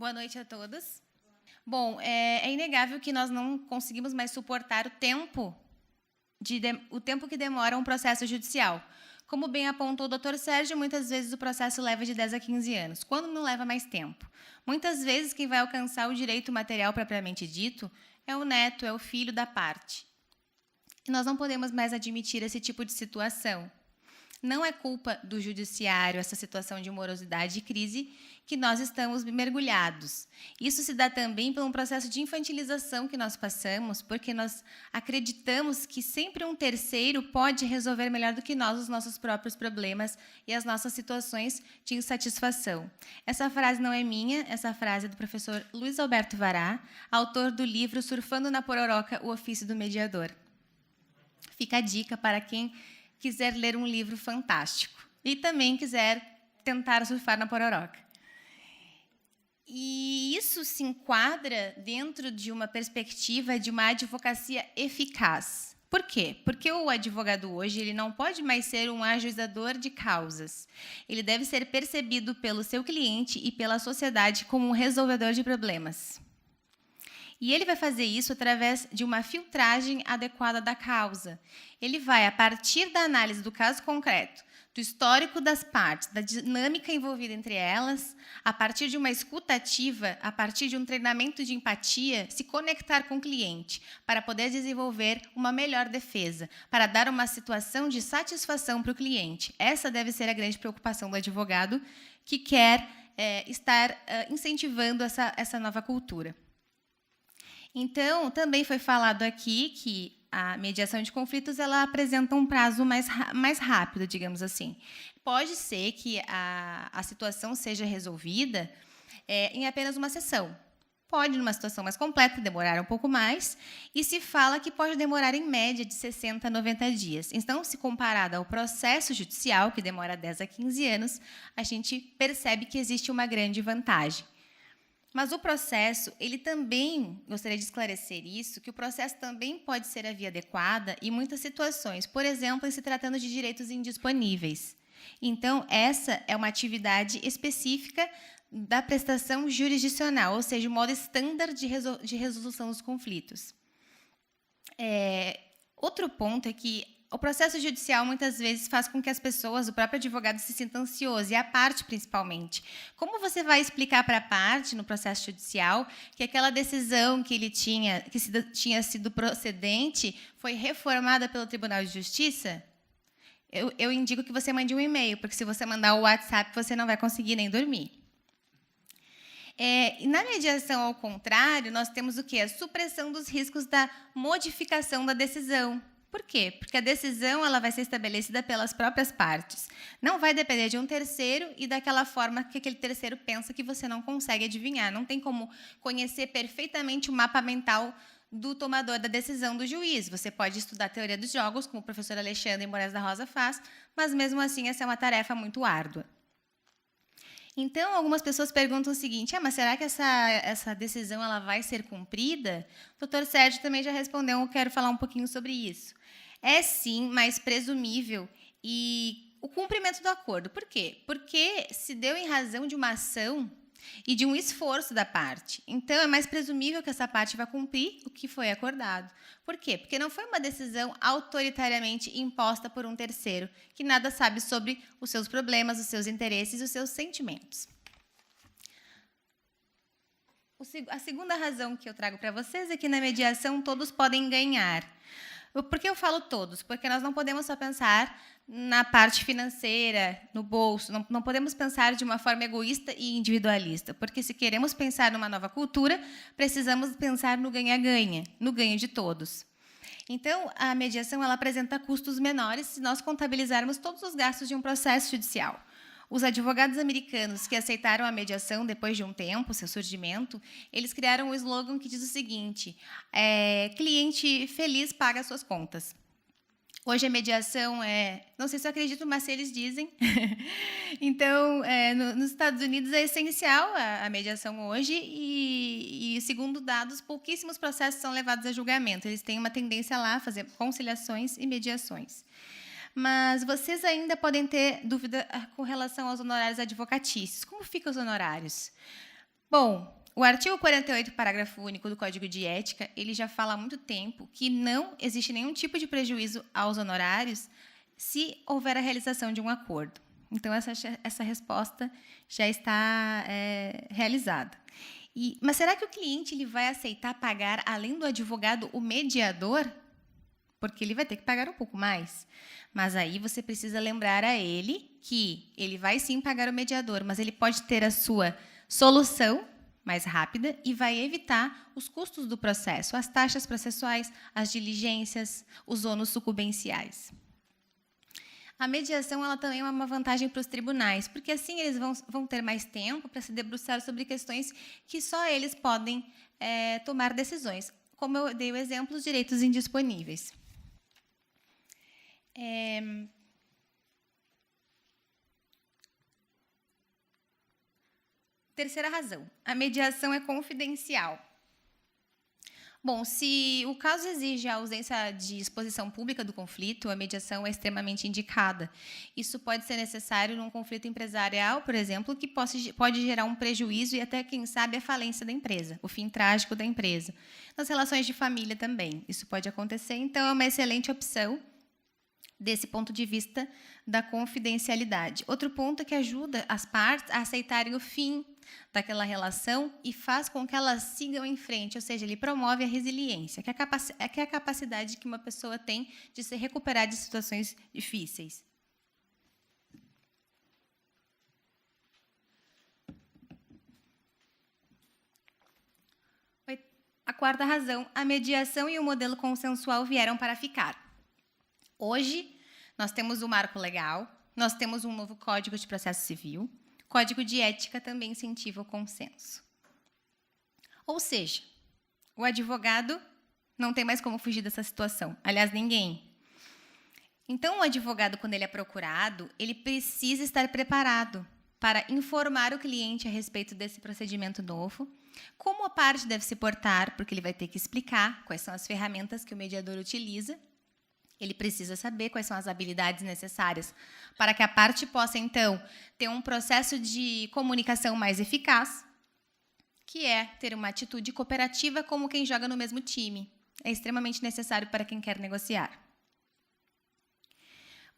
Boa noite a todos. Bom, é inegável que nós não conseguimos mais suportar o tempo que demora um processo judicial. Como bem apontou o doutor Sérgio, muitas vezes o processo leva de 10 a 15 anos, quando não leva mais tempo. Muitas vezes quem vai alcançar o direito material propriamente dito é o neto, é o filho da parte. E nós não podemos mais admitir esse tipo de situação. Não é culpa do judiciário essa situação de morosidade e crise que nós estamos mergulhados. Isso se dá também por um processo de infantilização que nós passamos, porque nós acreditamos que sempre um terceiro pode resolver melhor do que nós os nossos próprios problemas e as nossas situações de insatisfação. Essa frase não é minha, essa frase é do professor Luiz Alberto Vará, autor do livro Surfando na Pororoca, o Ofício do Mediador. Fica a dica para quem quiser ler um livro fantástico e também quiser tentar surfar na pororoca. E isso se enquadra dentro de uma perspectiva de uma advocacia eficaz. Por quê? Porque o advogado hoje ele não pode mais ser um ajuizador de causas. Ele deve ser percebido pelo seu cliente e pela sociedade como um resolvedor de problemas. E ele vai fazer isso através de uma filtragem adequada da causa. Ele vai, a partir da análise do caso concreto, do histórico das partes, da dinâmica envolvida entre elas, a partir de uma escuta ativa, a partir de um treinamento de empatia, se conectar com o cliente, para poder desenvolver uma melhor defesa, para dar uma situação de satisfação para o cliente. Essa deve ser a grande preocupação do advogado que quer estar incentivando essa nova cultura. Então, também foi falado aqui que a mediação de conflitos ela apresenta um prazo mais rápido, digamos assim. Pode ser que a situação seja resolvida em apenas uma sessão. Pode, numa situação mais completa, demorar um pouco mais, e se fala que pode demorar, em média, de 60 a 90 dias. Então, se comparado ao processo judicial, que demora 10 a 15 anos, a gente percebe que existe uma grande vantagem. Mas o processo, ele também, gostaria de esclarecer isso, que o processo também pode ser a via adequada em muitas situações, por exemplo, em se tratando de direitos indisponíveis. Então, essa é uma atividade específica da prestação jurisdicional, ou seja, o modo estándar de resolução dos conflitos. Outro ponto é que o processo judicial, muitas vezes, faz com que as pessoas, o próprio advogado, se sinta ansioso, e a parte, principalmente. Como você vai explicar para a parte, no processo judicial, que aquela decisão que ele tinha sido procedente, foi reformada pelo Tribunal de Justiça? Eu indico que você mande um e-mail, porque se você mandar o WhatsApp, você não vai conseguir nem dormir. E na mediação, ao contrário, nós temos o quê? A supressão dos riscos da modificação da decisão. Por quê? Porque a decisão ela vai ser estabelecida pelas próprias partes. Não vai depender de um terceiro e daquela forma que aquele terceiro pensa que você não consegue adivinhar. Não tem como conhecer perfeitamente o mapa mental do tomador da decisão do juiz. Você pode estudar a teoria dos jogos, como o professor Alexandre Moraes da Rosa faz, mas, mesmo assim, essa é uma tarefa muito árdua. Então, algumas pessoas perguntam o seguinte: mas será que essa decisão ela vai ser cumprida? O doutor Sérgio também já respondeu, eu quero falar um pouquinho sobre isso. É, sim, mais presumível e o cumprimento do acordo. Por quê? Porque se deu em razão de uma ação e de um esforço da parte. Então, é mais presumível que essa parte vai cumprir o que foi acordado. Por quê? Porque não foi uma decisão autoritariamente imposta por um terceiro, que nada sabe sobre os seus problemas, os seus interesses e os seus sentimentos. A segunda razão que eu trago para vocês é que na mediação todos podem ganhar. Por que eu falo todos? Porque nós não podemos só pensar na parte financeira, no bolso, não podemos pensar de uma forma egoísta e individualista, porque se queremos pensar numa nova cultura, precisamos pensar no ganha-ganha, no ganho de todos. Então, a mediação ela apresenta custos menores se nós contabilizarmos todos os gastos de um processo judicial. Os advogados americanos que aceitaram a mediação depois de um tempo, seu surgimento, eles criaram um slogan que diz o seguinte: cliente feliz paga suas contas. Hoje a mediação não sei se eu acredito, mas se eles dizem. Então, nos Estados Unidos é essencial a mediação hoje e, segundo dados, pouquíssimos processos são levados a julgamento. Eles têm uma tendência lá a fazer conciliações e mediações. Mas vocês ainda podem ter dúvida com relação aos honorários advocatícios. Como ficam os honorários? Bom, o artigo 48, parágrafo único do Código de Ética, ele já fala há muito tempo que não existe nenhum tipo de prejuízo aos honorários se houver a realização de um acordo. Então, essa resposta já está realizada. Mas será que o cliente ele vai aceitar pagar, além do advogado, o mediador? Porque ele vai ter que pagar um pouco mais. Mas aí você precisa lembrar a ele que ele vai sim pagar o mediador, mas ele pode ter a sua solução mais rápida e vai evitar os custos do processo, as taxas processuais, as diligências, os ônus sucumbenciais. A mediação ela também é uma vantagem para os tribunais, porque assim eles vão ter mais tempo para se debruçar sobre questões que só eles podem tomar decisões. Como eu dei o exemplo, os direitos indisponíveis. Terceira razão, a mediação é confidencial. Bom, se o caso exige a ausência de exposição pública do conflito, a mediação é extremamente indicada. Isso pode ser necessário num conflito empresarial, por exemplo, que pode gerar um prejuízo e até, quem sabe, a falência da empresa, o fim trágico da empresa. Nas relações de família também, isso pode acontecer, então é uma excelente opção desse ponto de vista da confidencialidade. Outro ponto é que ajuda as partes a aceitarem o fim daquela relação e faz com que elas sigam em frente, ou seja, ele promove a resiliência, que é a capacidade que uma pessoa tem de se recuperar de situações difíceis. A quarta razão, a mediação e o modelo consensual vieram para ficar. Hoje, nós temos o marco legal, nós temos um novo Código de Processo Civil, Código de Ética também incentiva o consenso. Ou seja, o advogado não tem mais como fugir dessa situação. Aliás, ninguém. Então, o advogado, quando ele é procurado, ele precisa estar preparado para informar o cliente a respeito desse procedimento novo, como a parte deve se portar, porque ele vai ter que explicar quais são as ferramentas que o mediador utiliza. Ele precisa saber quais são as habilidades necessárias para que a parte possa, então, ter um processo de comunicação mais eficaz, que é ter uma atitude cooperativa como quem joga no mesmo time. É extremamente necessário para quem quer negociar.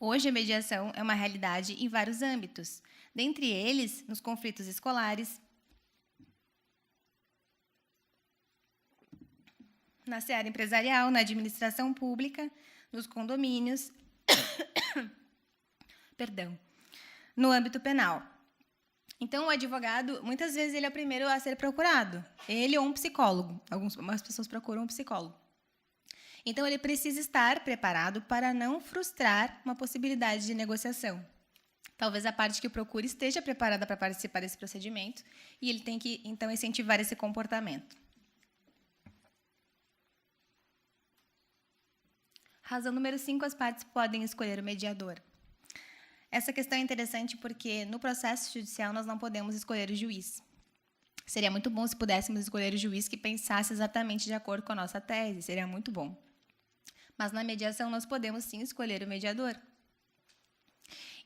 Hoje, a mediação é uma realidade em vários âmbitos, dentre eles, nos conflitos escolares, na seara empresarial, na administração pública, nos condomínios, no âmbito penal. Então, o advogado, muitas vezes, ele é o primeiro a ser procurado. Ele ou um psicólogo. Algumas pessoas procuram um psicólogo. Então, ele precisa estar preparado para não frustrar uma possibilidade de negociação. Talvez a parte que o procura esteja preparada para participar desse procedimento e ele tem que, então, incentivar esse comportamento. Razão número 5, as partes podem escolher o mediador. Essa questão é interessante porque no processo judicial nós não podemos escolher o juiz. Seria muito bom se pudéssemos escolher o juiz que pensasse exatamente de acordo com a nossa tese, seria muito bom. Mas na mediação nós podemos sim escolher o mediador.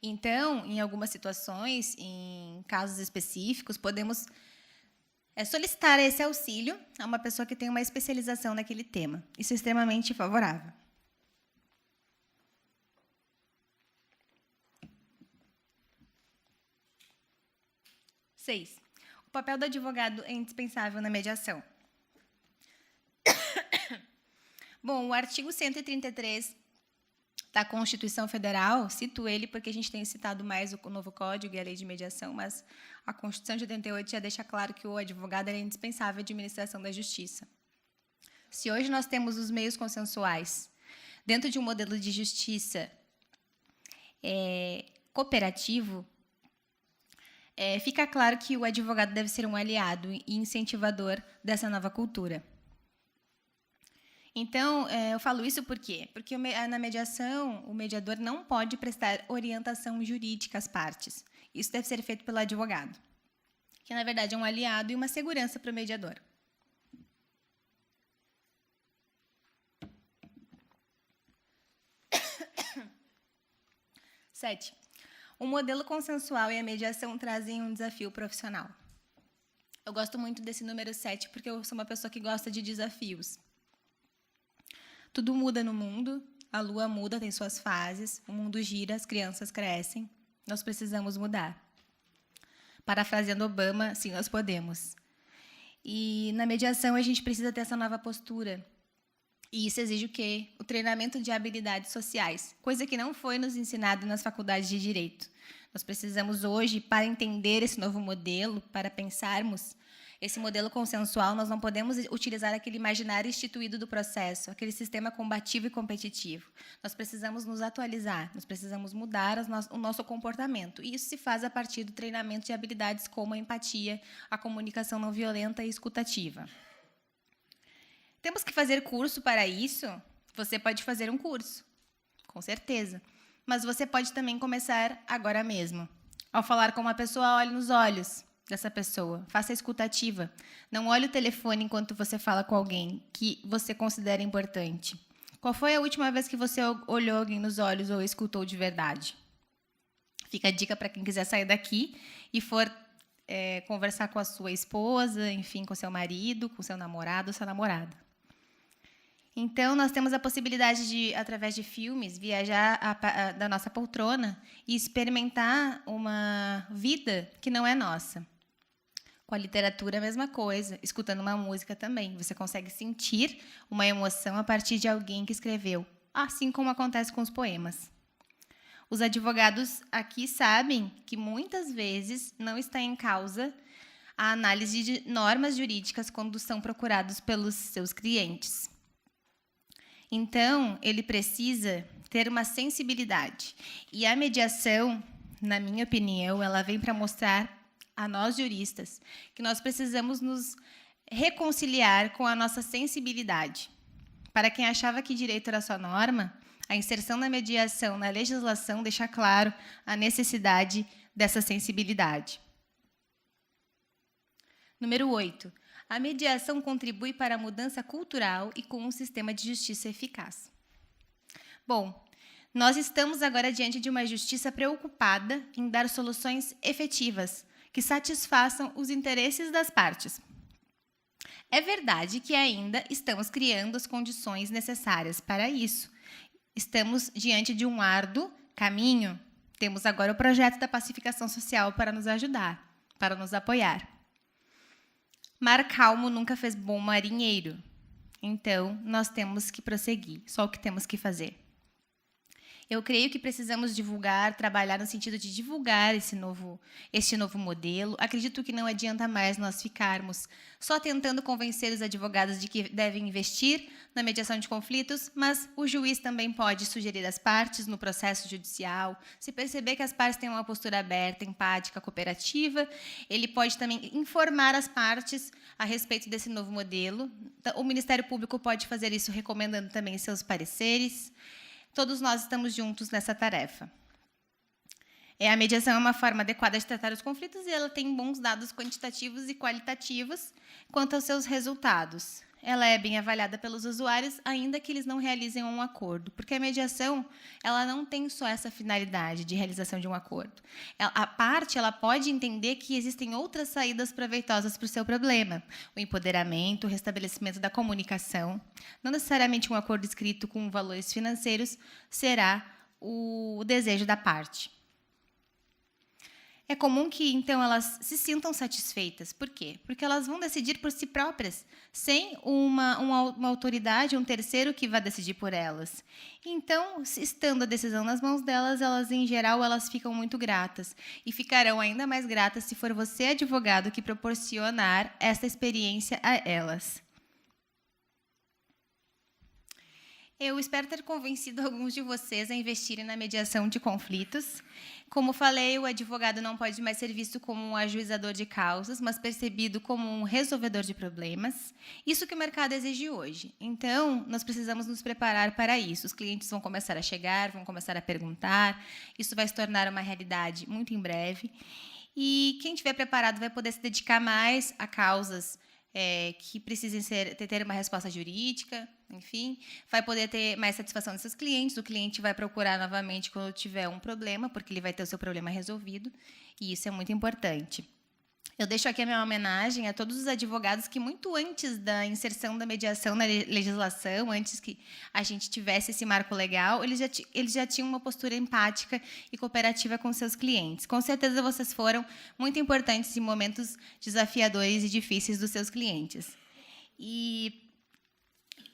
Então, em algumas situações, em casos específicos, podemos solicitar esse auxílio a uma pessoa que tem uma especialização naquele tema. Isso é extremamente favorável. 6. O papel do advogado é indispensável na mediação. Bom, o artigo 133 da Constituição Federal, cito ele porque a gente tem citado mais o novo Código e a Lei de Mediação, mas a Constituição de 88 já deixa claro que o advogado é indispensável à administração da justiça. Se hoje nós temos os meios consensuais dentro de um modelo de justiça cooperativo, fica claro que o advogado deve ser um aliado e incentivador dessa nova cultura. Então, eu falo isso por quê? Porque na mediação, o mediador não pode prestar orientação jurídica às partes. Isso deve ser feito pelo advogado, que, na verdade, é um aliado e uma segurança para o mediador. 7. O modelo consensual e a mediação trazem um desafio profissional. Eu gosto muito desse número 7 porque eu sou uma pessoa que gosta de desafios. Tudo muda no mundo, a lua muda, tem suas fases, o mundo gira, as crianças crescem, nós precisamos mudar. Parafraseando Obama, sim, nós podemos. E na mediação a gente precisa ter essa nova postura. E isso exige o quê? O treinamento de habilidades sociais, coisa que não foi nos ensinado nas faculdades de Direito. Nós precisamos hoje, para entender esse novo modelo, para pensarmos esse modelo consensual, nós não podemos utilizar aquele imaginário instituído do processo, aquele sistema combativo e competitivo. Nós precisamos nos atualizar, nós precisamos mudar o nosso comportamento. E isso se faz a partir do treinamento de habilidades como a empatia, a comunicação não violenta e escutativa. Temos que fazer curso para isso? Você pode fazer um curso, com certeza. Mas você pode também começar agora mesmo. Ao falar com uma pessoa, olhe nos olhos dessa pessoa. Faça a escutativa. Não olhe o telefone enquanto você fala com alguém que você considera importante. Qual foi a última vez que você olhou alguém nos olhos ou escutou de verdade? Fica a dica para quem quiser sair daqui e for conversar com a sua esposa, enfim, com seu marido, com seu namorado ou sua namorada. Então, nós temos a possibilidade de, através de filmes, viajar da nossa poltrona e experimentar uma vida que não é nossa. Com a literatura, a mesma coisa. Escutando uma música também. Você consegue sentir uma emoção a partir de alguém que escreveu, assim como acontece com os poemas. Os advogados aqui sabem que, muitas vezes, não está em causa a análise de normas jurídicas quando são procurados pelos seus clientes. Então, ele precisa ter uma sensibilidade. E a mediação, na minha opinião, ela vem para mostrar a nós juristas que nós precisamos nos reconciliar com a nossa sensibilidade. Para quem achava que direito era só norma, a inserção da mediação na legislação deixa claro a necessidade dessa sensibilidade. Número 8. A mediação contribui para a mudança cultural e com um sistema de justiça eficaz. Bom, nós estamos agora diante de uma justiça preocupada em dar soluções efetivas que satisfaçam os interesses das partes. É verdade que ainda estamos criando as condições necessárias para isso. Estamos diante de um árduo caminho. Temos agora o projeto da pacificação social para nos ajudar, para nos apoiar. Mar calmo nunca fez bom marinheiro. Então, nós temos que prosseguir, só o que temos que fazer. Eu creio que precisamos divulgar, trabalhar no sentido de divulgar este novo modelo. Acredito que não adianta mais nós ficarmos só tentando convencer os advogados de que devem investir na mediação de conflitos, mas o juiz também pode sugerir às partes no processo judicial. Se perceber que as partes têm uma postura aberta, empática, cooperativa, ele pode também informar as partes a respeito desse novo modelo. O Ministério Público pode fazer isso recomendando também seus pareceres. Todos nós estamos juntos nessa tarefa. A mediação é uma forma adequada de tratar os conflitos e ela tem bons dados quantitativos e qualitativos quanto aos seus resultados. Ela é bem avaliada pelos usuários, ainda que eles não realizem um acordo, porque a mediação ela não tem só essa finalidade de realização de um acordo. A parte ela pode entender que existem outras saídas proveitosas para o seu problema, o empoderamento, o restabelecimento da comunicação. Não necessariamente um acordo escrito com valores financeiros será o desejo da parte. É comum que, então, elas se sintam satisfeitas. Por quê? Porque elas vão decidir por si próprias, sem uma autoridade, um terceiro que vá decidir por elas. Então, estando a decisão nas mãos delas, elas, em geral, elas ficam muito gratas. E ficarão ainda mais gratas se for você, advogado, que proporcionar essa experiência a elas. Eu espero ter convencido alguns de vocês a investirem na mediação de conflitos. Como falei, o advogado não pode mais ser visto como um ajuizador de causas, mas percebido como um resolvedor de problemas. Isso que o mercado exige hoje. Então, nós precisamos nos preparar para isso. Os clientes vão começar a chegar, vão começar a perguntar. Isso vai se tornar uma realidade muito em breve. E quem estiver preparado vai poder se dedicar mais a causas que precisem ter uma resposta jurídica, enfim, vai poder ter mais satisfação dos seus clientes, o cliente vai procurar novamente quando tiver um problema, porque ele vai ter o seu problema resolvido, e isso é muito importante. Eu deixo aqui a minha homenagem a todos os advogados que, muito antes da inserção da mediação na legislação, antes que a gente tivesse esse marco legal, eles já tinham uma postura empática e cooperativa com seus clientes. Com certeza, vocês foram muito importantes em momentos desafiadores e difíceis dos seus clientes. E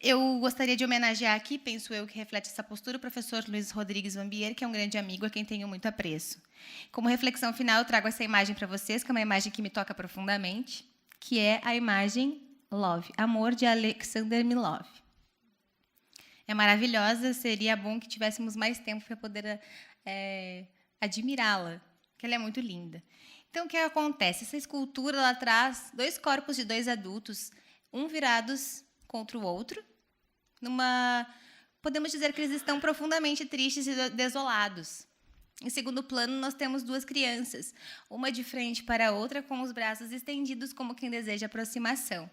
eu gostaria de homenagear aqui, penso eu, que reflete essa postura, o professor Luiz Rodrigues Vambier, que é um grande amigo, a quem tenho muito apreço. Como reflexão final, eu trago essa imagem para vocês, que é uma imagem que me toca profundamente, que é a imagem Love, Amor, de Alexander Milov. É maravilhosa, seria bom que tivéssemos mais tempo para poder admirá-la, que ela é muito linda. Então, o que acontece? Essa escultura ela traz dois corpos de dois adultos, um virados contra o outro, podemos dizer que eles estão profundamente tristes e desolados. Em segundo plano, nós temos duas crianças, uma de frente para a outra, com os braços estendidos como quem deseja aproximação.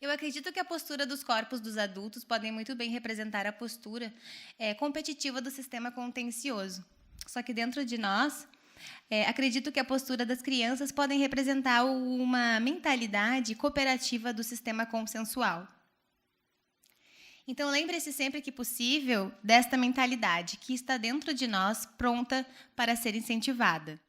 Eu acredito que a postura dos corpos dos adultos podem muito bem representar a postura competitiva do sistema contencioso. Só que dentro de nós, acredito que a postura das crianças podem representar uma mentalidade cooperativa do sistema consensual. Então, lembre-se sempre que possível desta mentalidade que está dentro de nós, pronta para ser incentivada.